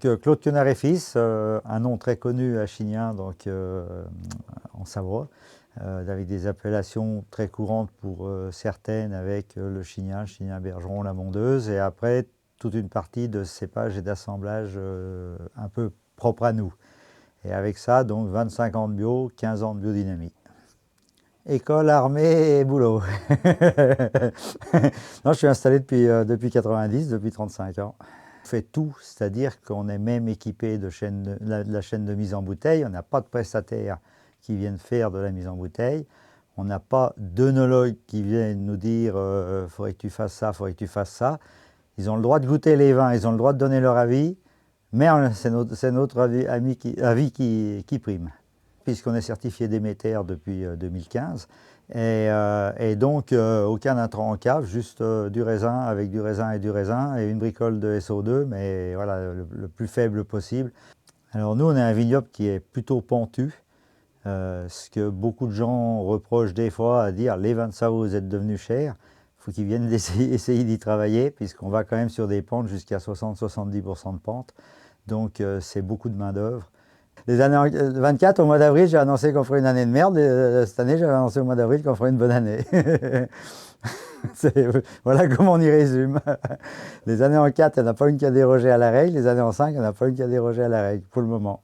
Donc Claude Quenard et fils, un nom très connu à Chignin, donc en Savoie, avec des appellations très courantes pour certaines, avec le Chignin, le Chignin Bergeron, la Mondeuse, et après toute une partie de cépages et d'assemblages un peu propres à nous. Et avec ça, donc 25 ans de bio, 15 ans de biodynamie. École, armée et boulot. Non, je suis installé depuis 90, depuis 35 ans. On fait tout, c'est-à-dire qu'on est même équipé de la chaîne de mise en bouteille. On n'a pas de prestataires qui viennent faire de la mise en bouteille. On n'a pas d'œnologues qui viennent nous dire faudrait que tu fasses ça, faudrait que tu fasses ça. Ils ont le droit de goûter les vins, ils ont le droit de donner leur avis, mais c'est notre avis qui prime, puisqu'on est certifié Déméter depuis 2015. Et donc, aucun intrant en cave, juste du raisin avec du raisin et une bricole de SO2, mais voilà, le plus faible possible. Alors nous, on a un vignoble qui est plutôt pentu, ce que beaucoup de gens reprochent des fois à dire les vins de Savoie, vous êtes devenus chers. Il faut qu'ils viennent essayer d'y travailler, puisqu'on va quand même sur des pentes jusqu'à 60-70% de pente. Donc c'est beaucoup de main d'œuvre. Les années 24, au mois d'avril, j'ai annoncé qu'on ferait une année de merde. Et cette année, j'avais annoncé au mois d'avril qu'on ferait une bonne année. Voilà comment on y résume. Les années en 4, il n'y en a pas une qui a dérogé à la règle. Les années en 5, il n'y en a pas une qui a dérogé à la règle, pour le moment.